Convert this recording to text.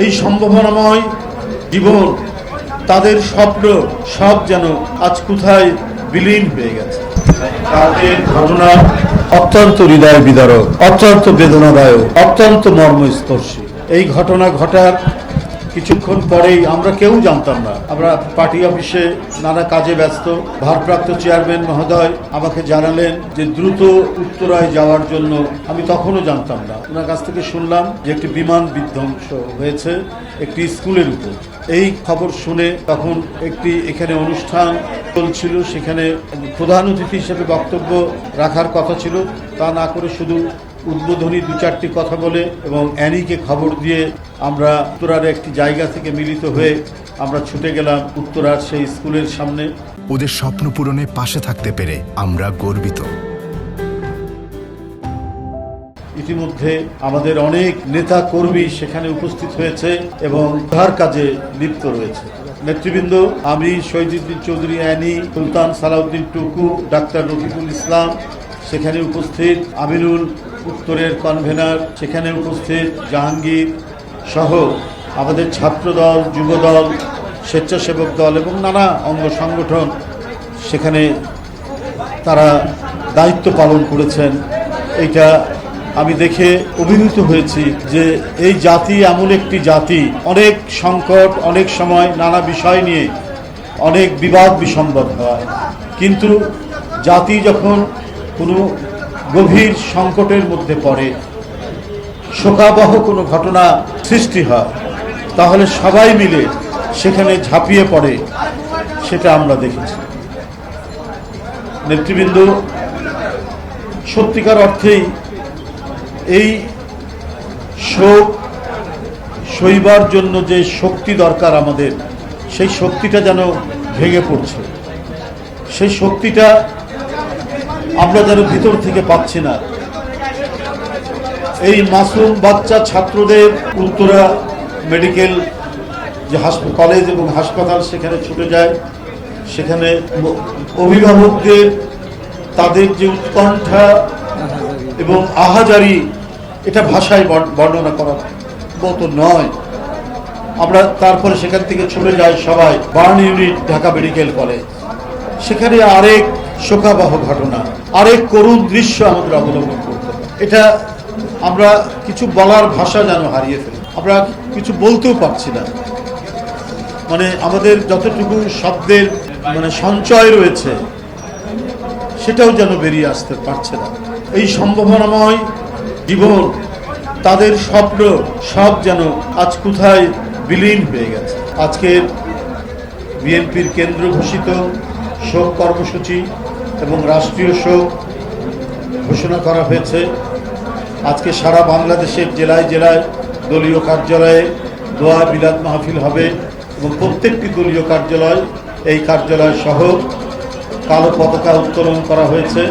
এই সম্ভাবনাময় জীবন, তাদের স্বপ্ন সব যেন আজ কোথায় বিলীন হয়ে গেছে। তাদের ঘটনা অত্যন্ত হৃদয় বিদারক, অত্যন্ত বেদনাদায়ক, অত্যন্ত মর্মস্পর্শী। এই ঘটনা ঘটার কিছুক্ষণ পরেই আমরা কেউ জানতাম না, আমরা পার্টি অফিসে নানা কাজে ব্যস্ত, ভারপ্রাপ্ত চেয়ারম্যান মহোদয় আমাকে জানালেন যে দ্রুত উত্তরায় যাওয়ার জন্য। আমি তখনও জানতাম না, ওনার কাছ থেকে শুনলাম যে একটি বিমান বিধ্বংস হয়েছে একটি স্কুলের উপর। এই খবর শুনে তখন একটি এখানে অনুষ্ঠান চলছিল, সেখানে প্রধান অতিথি হিসেবে বক্তব্য রাখার কথা ছিল, তা না করে শুধু উদ্বোধনী দু চারটি কথা বলে এবং অ্যানিকে খবর দিয়ে আমরা উত্তরার একটি জায়গা থেকে মিলিত হয়ে আমরা ছুটে গেলাম উত্তরার সেই স্কুলের সামনে। ওদের স্বপ্ন পূরণে পাশে থাকতে পেরে আমরা গর্বিত। ইতিমধ্যে আমাদের অনেক নেতা কর্মী সেখানে উপস্থিত হয়েছে এবং উদ্ধার কাজে লিপ্ত রয়েছে। নেতৃবৃন্দ আমি শহীদুদ্দিন চৌধুরী অ্যানি, সুলতান সালাউদ্দিন টুকু, ডাক্তার রফিকুল ইসলাম সেখানে উপস্থিত, আমিনুল উত্তরের কনভেনার সেখানে উপস্থিত, জাহাঙ্গীর সহ আমাদের ছাত্রদল, যুবদল, স্বেচ্ছাসেবক দল এবং নানা অঙ্গ সংগঠন সেখানে তারা দায়িত্ব পালন করেছেন। এইটা আমি দেখে অভিভূত হয়েছি যে এই জাতি এমন একটি জাতি, অনেক সংকট, অনেক সময় নানা বিষয় নিয়ে অনেক বিবাদ বিসম্বাদ হয়, কিন্তু জাতি যখন কোনো গভীর সংকটের মধ্যে পড়ে, শোকাবহ কোনো ঘটনা সৃষ্টি হয়, তাহলে সবাই মিলে সেখানে ঝাঁপিয়ে পড়ে, সেটা আমরা দেখেছি। নেতৃবৃন্দ, সত্যিকার অর্থেই এই শোক সইবার জন্য যে শক্তি দরকার আমাদের, সেই শক্তিটা যেন ভেঙে পড়ছে। সেই শক্তিটা আমরা যেন ভিতর থেকে পাচ্ছি না। এই মাসুম বাচ্চা ছাত্রদের উত্তরা মেডিকেল যে কলেজ এবং হাসপাতাল সেখানে ছুটে যায়, সেখানে অভিভাবকদের তাদের যে উৎকণ্ঠা এবং আহাজারি, এটা ভাষায় বর্ণনা করার মতো নয়। আমরা তারপরে সেখান থেকে ছুটে যাই সবাই burn unit, Dhaka medical college. সেখানে আরেক শোকাবহ ঘটনা, আরেক করুণ দৃশ্য আমাদের অবলম্বন করতে হবে। এটা আমরা কিছু বলার ভাষা যেন হারিয়ে ফেলি, আমরা কিছু বলতেও পারছি না। মানে আমাদের যতটুকু শব্দের সঞ্চয় রয়েছে সেটাও যেন বেরিয়ে আসতে পারছে না। এই সম্ভাবনাময় জীবন, তাদের স্বপ্ন সব যেন আজ কোথায় বিলীন হয়ে গেছে। আজকের বিএনপির কেন্দ্র ঘোষিত শোক কর্মসূচি এবং রাষ্ট্রীয় শোক ঘোষণা করা হয়েছে। আজকে সারা বাংলাদেশের জেলায় জেলায় দলীয় কার্যালয়ে দোয়া বিলাদ মাহফিল হবে এবং প্রত্যেকটি দলীয় কার্যালয়, এই কার্যালয় সহ কালো পতাকা উত্তোলন করা হয়েছে।